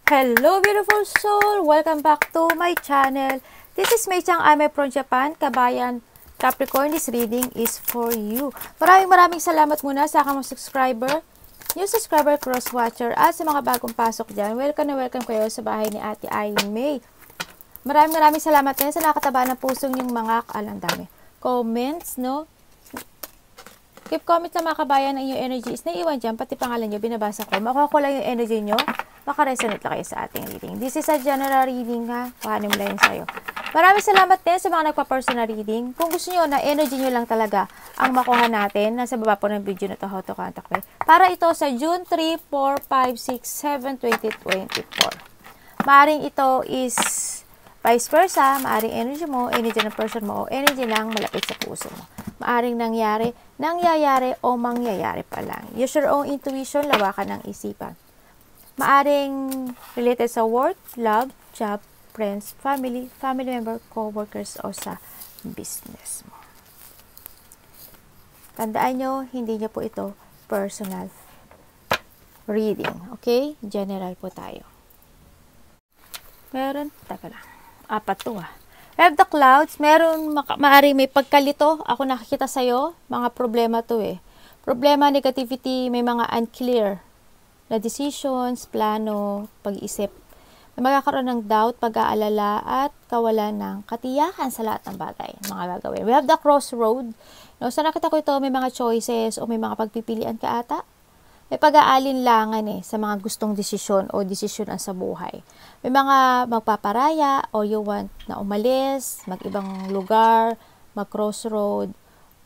Hello beautiful soul! Welcome back to my channel. This is Mei Chang Ame from Japan. Kabayan Capricorn, this reading is for you. Maraming salamat muna sa aking mga subscriber, new subscriber, cross-watcher, at sa mga bagong pasok dyan. Welcome na welcome kayo sa bahay ni Ate Eileen May. Maraming salamat din sa nakataba ng pusong yung mga dami. Comments, no? Keep comment sa mga kabayan ng inyong energy is naiiwan dyan, pati pangalan nyo, binabasa ko. Makuha ko lang yung energy nyo, makaresonate lang kayo sa ating reading. This is a general reading ha, kuhanin mo lang yun sa'yo. Maraming salamat din sa mga nagpa-personal reading. Kung gusto nyo na energy nyo lang talaga ang makuha natin, nasa baba po ng video na to, how to contact me. Para ito sa June 3, 4, 5, 6, 7, 2024. Maaring ito is vice versa, maaring energy mo, energy ng person mo, o energy lang malapit sa puso mo. Maaring nangyayari o mangyayari pa lang. Use your own intuition, lawakan ng isipan. Maaring related sa work, love, job, friends, family member, co-workers, o sa business mo. Tandaan nyo, hindi nyo po ito personal reading. Okay? General po tayo. Meron, taka lang. Apat to We have the clouds. Meron, maaring may pagkalito. Ako nakikita sa'yo. Mga problema to Problema, negativity, may mga unclear na decisions, plano, pag-iisip. May magkakaroon ng doubt, pag-aalala, at kawalan ng katiyakan sa lahat ng bagay, mga gagawin. We have the crossroad. No, sa nakita ko ito, may mga choices o may mga pagpipilian ka ata. May pag-aalinlangan sa mga gustong desisyon o desisyonan sa buhay. May mga magpaparaya o you want na umalis, mag-ibang lugar, mag-crossroad,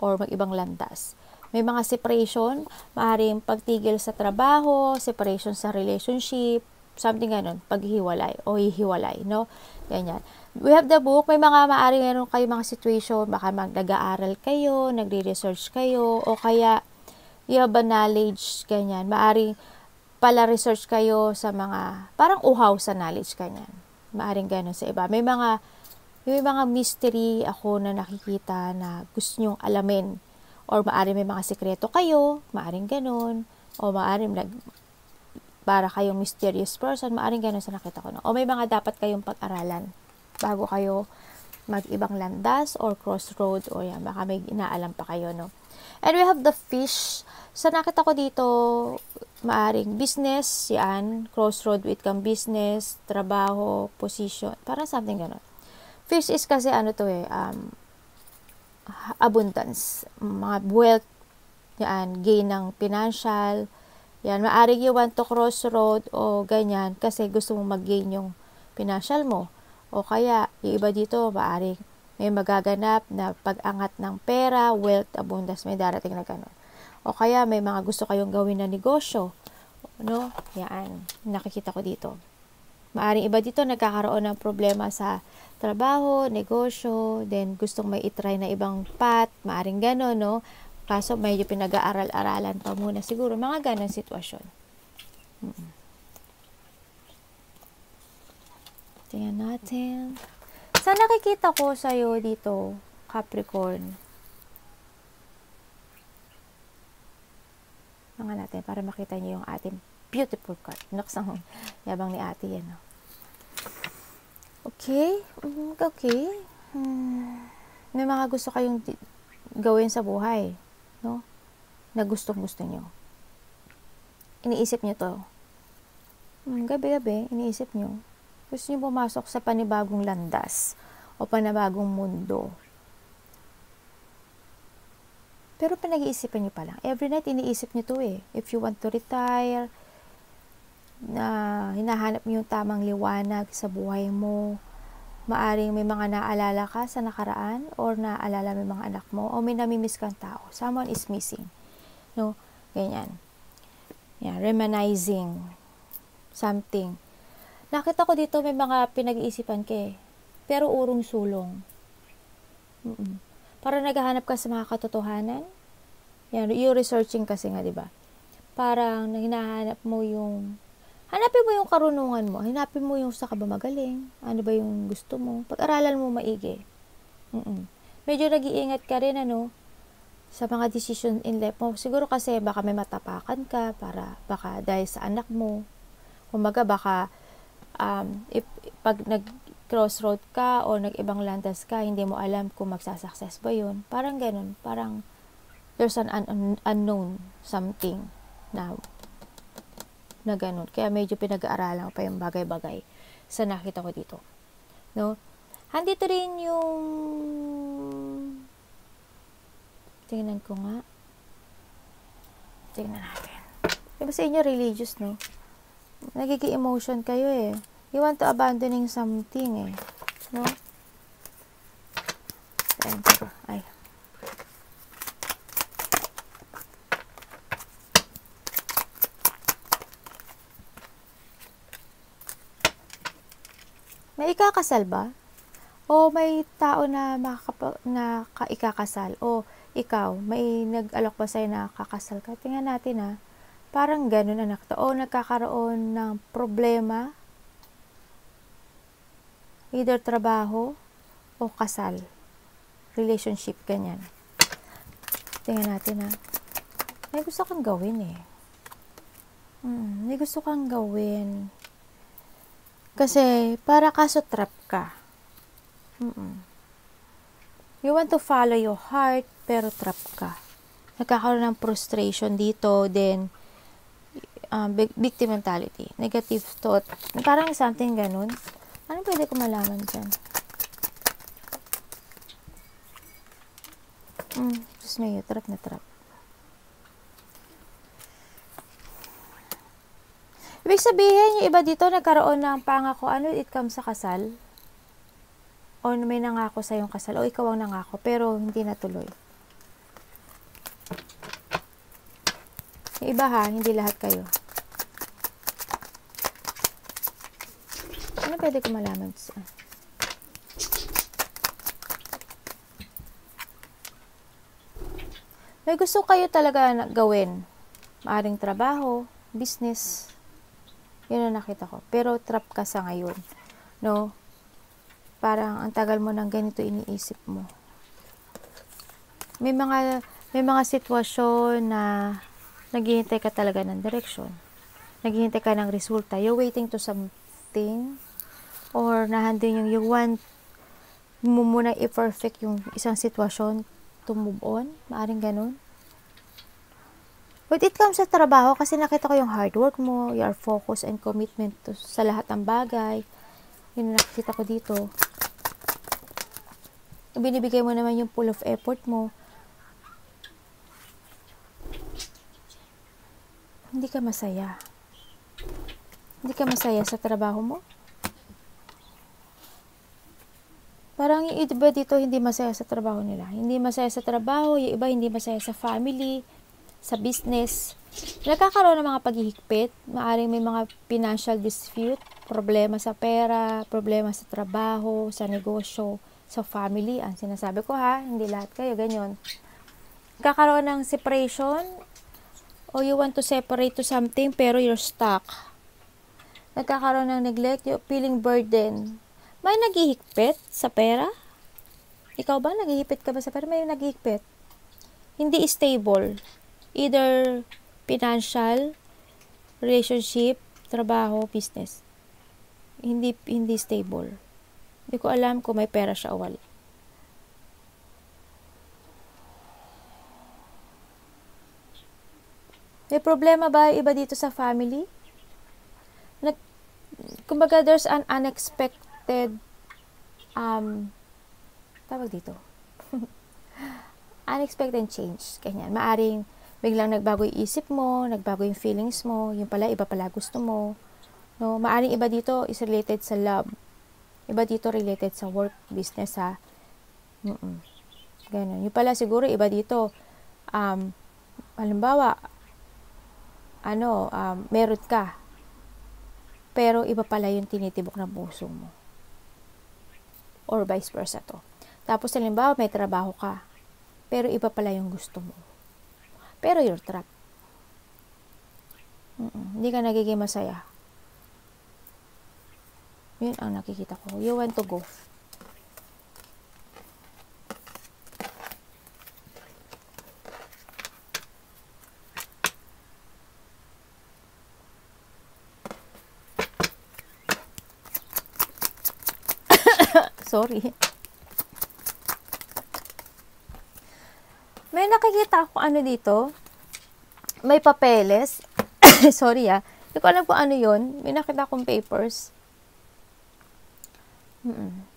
or mag-ibang landas. May mga separation, maaaring pagtigil sa trabaho, separation sa relationship, something ganun, paghihiwalay o hihiwalay, no? Ganyan. We have the book, may mga maaaring meron kayo mga situation, baka nag-aaral kayo, nagre-research kayo, o kaya you have a knowledge, ganyan. Maaring pala research kayo sa mga, parang uhaw sa knowledge, ganyan. Maaring ganun sa iba. May mga mystery ako na nakikita na gusto nyong alamin. Or maaring may mga sekreto kayo, maaring ganun. O maaring para kayong mysterious person, maaring ganun sa nakita ko. No? O may mga dapat kayong pag-aralan bago kayo mag-ibang landas or crossroads o yan, baka may inaalam pa kayo, no? And we have the fish. Sa nakita ko dito, maaring business, yan, crossroad with kang business, trabaho, position, parang something gano'n. Fish is kasi abundance, mga wealth, yan, gain ng financial, yan, maaring you want to crossroad o ganyan kasi gusto mong mag-gain yung financial mo. O kaya, yung iba dito, maaring may magaganap na pag-angat ng pera, wealth, abundance, may darating na gano'n. O kaya may mga gusto kayong gawin na negosyo. No? Yan. Nakikita ko dito. Maaring iba dito nagkakaroon ng problema sa trabaho, negosyo, then gustong may itry na ibang path, maaring gano'n, no? Kaso medyo pinag-aaral-aralan pa muna. Siguro, mga gano'n sitwasyon. Tingnan natin. Sa nakikita ko sa'yo dito, Capricorn, mga natin, para makita niyo yung ating beautiful card. Naksang yabang ni ate yan. No? Okay. Okay. May mga gusto kayong gawin sa buhay. No? Na gustong-gusto nyo. Iniisip nyo to. Gabi-gabi, iniisip nyo. Gusto nyo pumasok sa panibagong landas o panibagong mundo. Pero pinag-iisipan nyo pa lang. Every night, iniisip nyo to If you want to retire, na hinahanap nyo yung tamang liwanag sa buhay mo, maaring may mga naalala ka sa nakaraan or naalala may mga anak mo o may namimiss kang tao. Someone is missing. No? Ganyan. Yeah, reminiscing something. Nakita ko dito may mga pinag-iisipan ka pero urong sulong. Para naghahanap ka sa mga katotohanan. Yan, yung researching kasi nga, di ba? Parang hinahanap mo hanapin mo yung karunungan mo. Hanapin mo yung sa ka ba magaling. Ano ba yung gusto mo. Pag-aralan mo maigi. Medyo nag-iingat ka rin, sa mga decision in life mo. Siguro kasi baka may matapakan ka baka dahil sa anak mo. Kumbaga baka if pag nag-crossroad ka o nag-ibang landas ka, hindi mo alam kung magsasucess ba yun. Parang ganun. Parang there's an unknown something na ganun. Kaya medyo pinag-aaralan ko pa yung bagay-bagay sa nakita ko dito. No? Handito rin yung tingnan ko nga. Tingnan natin. Diba sa inyo religious, no? Nagiging emotion kayo eh. You want to abandoning something eh. No? Ay. May ikakasal ba? O may tao na ikakasal? O ikaw, may nag-alok ba sa'yo na kakasal ka? Tingnan natin ha. Parang ganun anak to. O nagkakaroon ng problema, either trabaho o kasal. Relationship, ganyan. Tingnan natin ha. May gusto kang gawin eh. May gusto kang gawin. Kasi, para kaso trap ka. You want to follow your heart, pero trap ka. Nagkakaroon ng frustration dito, then, victim mentality, negative thought, parang something ganun. Ano pwede ko malaman dyan? Diyos may trap na trap. Ibig sabihin, yung iba dito nagkaroon ng pangako, it comes sa kasal? O may nangako sa yung kasal, o ikaw ang nangako, pero hindi natuloy. Yung iba ha, hindi lahat kayo. Ano pwede ko malaman sa? May gusto kayo talaga gawin. Maaring trabaho, business. Yun ang nakita ko. Pero trap ka sa ngayon. No? Parang ang tagal mo ng ganito iniisip mo. May mga sitwasyon na naghihintay ka talaga ng direksyon. Naghihintay ka ng resulta. You're waiting to something. Or nahandin yung you want mo muna i-perfect yung isang sitwasyon to move on. Maaring ganun. But it comes sa trabaho kasi nakita ko yung hard work mo, your focus and commitment sa lahat ng bagay. Yun nakita ko dito. Binibigay mo naman yung full of effort mo. Hindi ka masaya. Hindi ka masaya sa trabaho mo? Parang yung iba dito hindi masaya sa trabaho nila. Hindi masaya sa trabaho, yung iba hindi masaya sa family, sa business. Nagkakaroon ng mga paghihigpit, maaring may mga financial dispute, problema sa pera, problema sa trabaho, sa negosyo, sa family. Ang sinasabi ko ha, hindi lahat kayo ganyan. Nagkakaroon ng separation, o you want to separate to something pero you're stuck. Nagkakaroon ng neglect, you're feeling burden. May naghihigpit sa pera? Ikaw ba? Naghihigpit ka ba sa pera? May naghihigpit. Hindi stable. Either financial, relationship, trabaho, business. Hindi stable. Hindi ko alam kung may pera siya o wala. May problema ba iba dito sa family? Kumbaga, there's an unexpected tawag dito unexpected change, ganyan. Maaring biglang nagbago yung isip mo, nagbago yung feelings mo, yung pala, iba pala gusto mo, no? Maaring iba dito is related sa love, iba dito related sa work, business ha. Ganun. Yung pala siguro iba dito halimbawa meron ka pero iba pala yung tinitibok ng puso mo. Or vice versa to. Tapos, halimbawa, may trabaho ka. Pero iba pala yung gusto mo. Pero you're trapped. Hindi ka nagiging masaya. Yun ang nakikita ko. You want to go. Sorry. May nakikita ako ano dito. May papeles. Sorry Hindi ko alam kung ano yun. May nakita akong papers.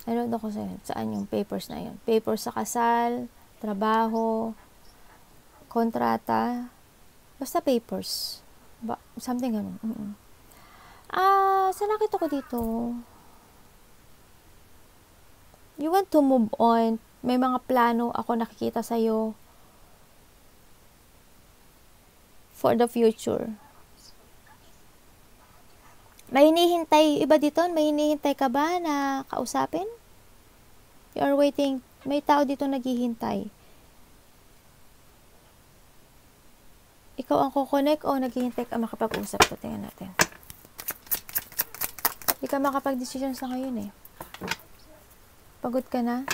Ano ko saan yung papers na yun? Papers sa kasal, trabaho, kontrata, basta papers. Something ganun. Saan nakita ko dito? You want to move on. May mga plano ako nakikita sa'yo for the future. May hinihintay, iba dito, may hinihintay ka ba na kausapin? You are waiting. May tao dito naghihintay. Ikaw ang kukonek o naghihintay ka makapag-usap ko? Tingnan natin. Hindi ka makapag-decision sa ngayon Pagod ka na?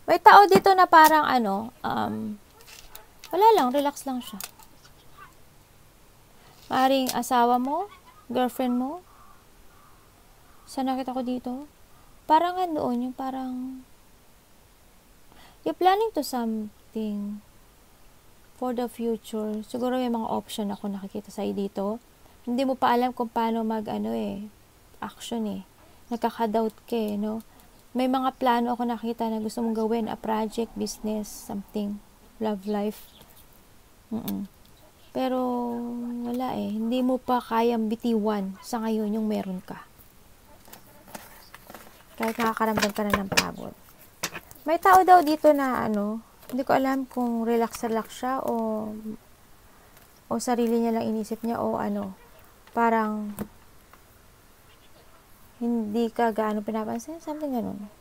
May tao dito na parang wala lang, relax lang siya. Maaring asawa mo, girlfriend mo. Saan nakita ko dito? Parang doon, yung parang you're planning to something for the future. Siguro may mga option ako nakikita sa'yo dito. Hindi mo pa alam kung paano action Nakaka-doubt ka no? May mga plano ako nakita na gusto mong gawin, a project, business, something, love life. Pero wala hindi mo pa kayang bitiwan sa ngayon yung meron ka. Kahit nakakaramdam ka na ng pagod. May tao daw dito na hindi ko alam kung relax siya o sarili niya lang inisip niya o parang hindi ka gaano pinapansin, something ganun.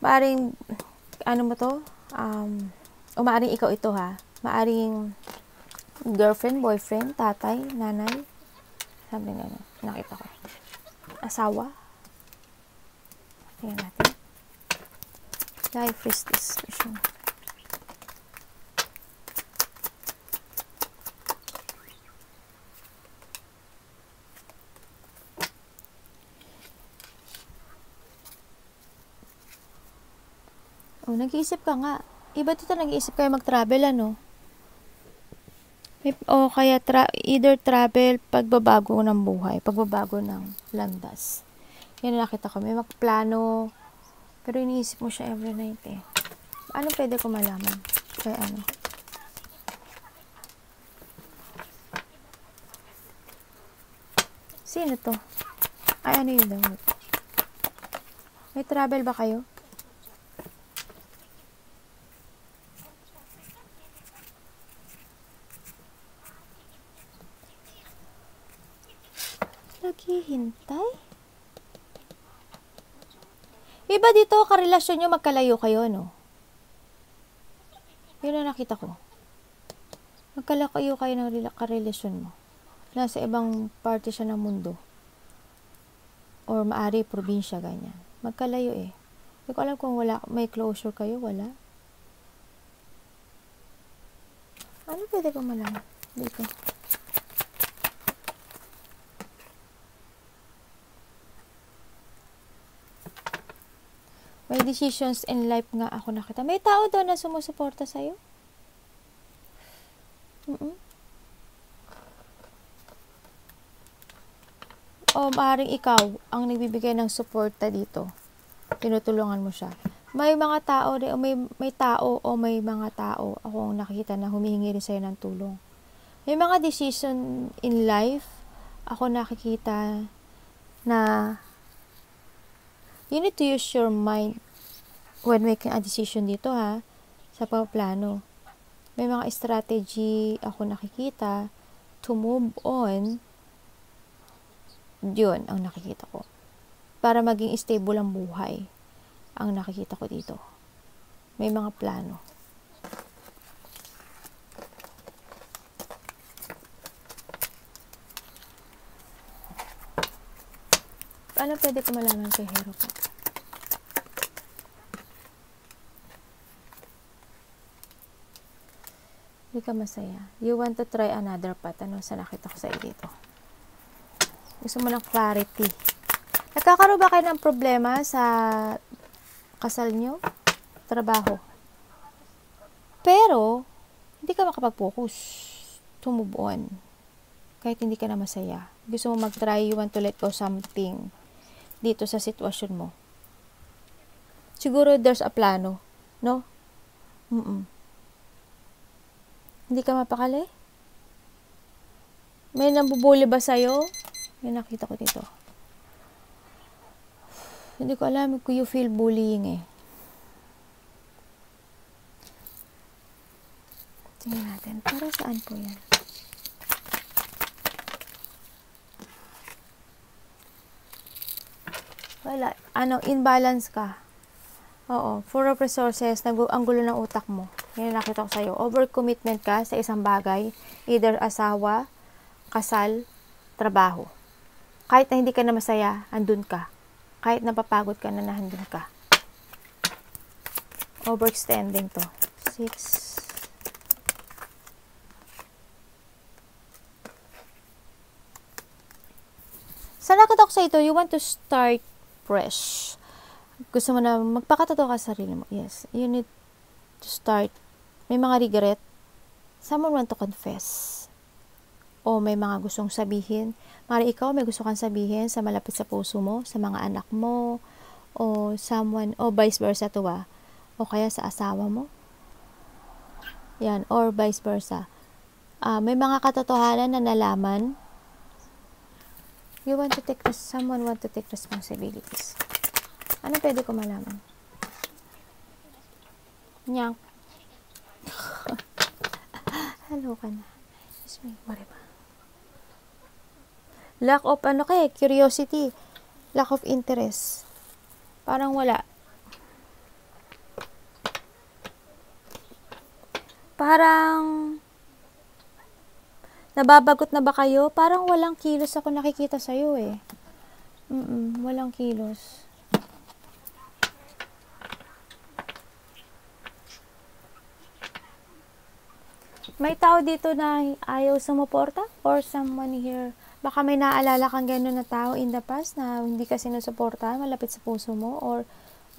Maaring mo to? Maaring ikaw ito maaring girlfriend, boyfriend, tatay, nanay, something ganun. Nakita ko. Asawa. Tingnan natin. Life is this vision. Nag-iisip ka nga. Iba dito nag-iisip kayo mag-travel, O kaya either travel, pagbabago ng buhay, pagbabago ng landas. Yan na nakita ko. May magplano, pero iniisip mo siya every night Ano pwede ko malaman? Kaya Sino to? Ay, ano yun daw? May travel ba kayo? Naghihintay? Iba dito, karelasyon nyo, magkalayo kayo, no? Yun ang nakita ko. Magkalayo kayo ng karelasyon mo. Nasa ibang parte siya ng mundo. Or maari, probinsya, ganyan. Magkalayo Hindi ko alam kung may closure kayo, wala. Ano pwede kong malaman dito? May decisions in life nga ako nakita. May tao doon na sumusuporta sa'yo? O maaaring ikaw ang nagbibigay ng suporta dito. Tinutulungan mo siya. May mga tao rin, may tao o may mga tao akong nakikita na humihingi rin sa'yo ng tulong. May mga decision in life ako nakikita na you need to use your mind when making a decision dito sa pagplano. May mga strategy ako nakikita to move on. Yun ang nakikita ko. Para maging stable ang buhay. Ang nakikita ko dito. May mga plano. Ano pwede ko malaman kay Hero po? Hindi ka masaya. You want to try another path. Ano sa nakita ko sa dito? Gusto mo ng clarity. Nagkakaroon ba kayo ng problema sa kasal nyo? Trabaho. Pero, hindi ka makapag-focus to move on. Kahit hindi ka na masaya. Gusto mo mag-try, you want to let go something dito sa sitwasyon mo. Siguro there's a plano. No? Hindi ka mapakali? May nambubuli ba sa'yo? May nakita ko dito. Hindi ko alam kung you feel bullying eh. Tingnan natin. Para saan po yan? Wala. Imbalance ka. Oo. Full of resources. Ang gulo ng utak mo. Yan nakita ko sa'yo. Overcommitment ka sa isang bagay. Either asawa, kasal, trabaho. Kahit na hindi ka na masaya, andun ka. Kahit napapagod ka na nandun ka. Overextending to. 6. Sa nakita ko sa ito, you want to start fresh. Gusto mo na magpakatotoo ka sa sarili mo. Yes, you need to start. May mga regret. Someone want to confess. O may mga gustong sabihin. Mari ikaw may gusto kang sabihin sa malapit sa puso mo, sa mga anak mo, o someone, o vice versa to o kaya sa asawa mo. Yan, or vice versa. May mga katotohanan na nalaman. Someone want to take responsibilities. Ano pwede ko malaman? Nyak. Hello ka na. Excuse me, mariba. Lack of curiosity. Lack of interest. Parang wala. Parang nababagot na ba kayo? Parang walang kilos ako nakikita sa'yo eh. Walang kilos. May tao dito na ayaw sumuporta? Or someone here, baka may naalala kang gano'n na tao in the past na hindi ka sinusuportahan, malapit sa puso mo? Or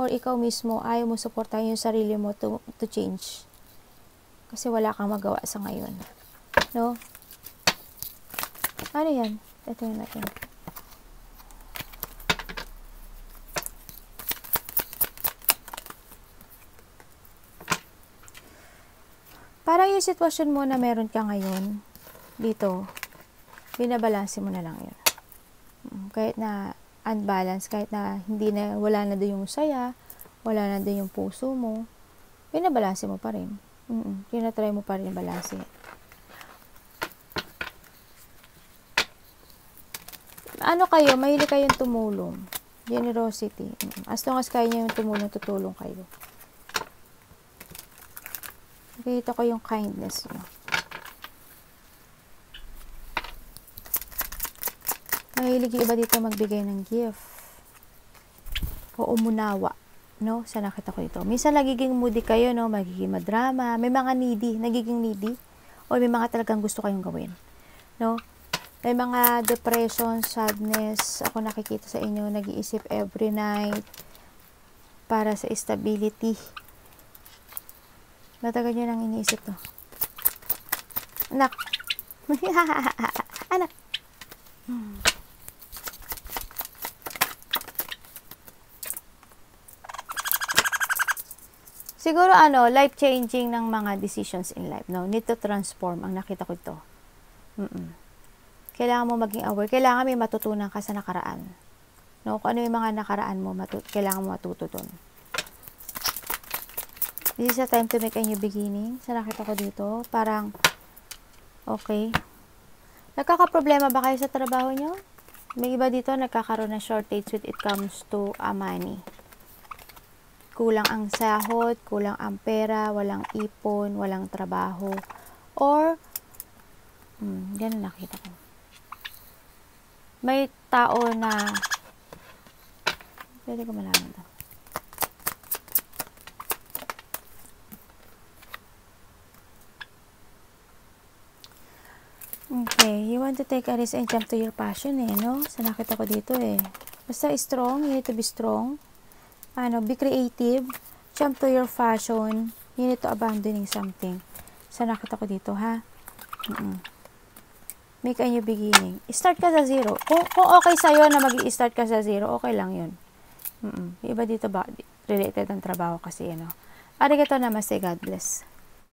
ikaw mismo, ayaw mo suportahan yung sarili mo to change? Kasi wala kang magawa sa ngayon. No? Ano yan? Ito yun natin. Parang yung sitwasyon mo na meron ka ngayon, dito, binabalanse mo na lang yun. Kahit na unbalance, kahit na wala na doon yung saya, wala na doon yung puso mo, binabalanse mo pa rin. Tinatry mo pa rin balanse. Ano kayo, mahilig kayong tumulong. Generosity. As long as kaya nyo yung tumulong, tutulong kayo. Nakikita ko yung kindness nyo. Mahilig yung iba dito magbigay ng gift. O umunawa. No? Sa nakita ko ito. Minsan nagiging moody kayo, no? Magiging madrama. May mga nagiging needy. O may mga talagang gusto kayong gawin. No? May mga depression, sadness. Ako nakikita sa inyo, nag-iisip every night para sa stability. Matagal nyo nang iniisip to. Anak. Anak. Siguro life-changing ng mga decisions in life. No? Need to transform. Ang nakita ko ito. Kailangan mo maging aware. Kailangan may matutunan ka sa nakaraan. No? Kung ano yung mga nakaraan mo, kailangan mo matuto doon. This is a time to make a new beginning. Sa nakita ko dito, parang, okay. Nagkakaproblema ba kayo sa trabaho nyo? May iba dito, nagkakaroon ng shortage when it comes to money. Kulang ang sahod, kulang ang pera, walang ipon, walang trabaho. Or, ganun nakita ko. May tao na, pwede ko malaman ito. Okay, you want to take a risk and jump to your passion no? So, nakita ko dito Basta strong, you need to be strong. Be creative. Jump to your passion. You need to abandoning something. So, nakita ko dito, ha? Make a new beginning. Start ka sa zero. Kung okay sa'yo na mag-i-start ka sa zero, okay lang yun. Iba dito ba? Related ang trabaho kasi, Arigato namaste. God bless.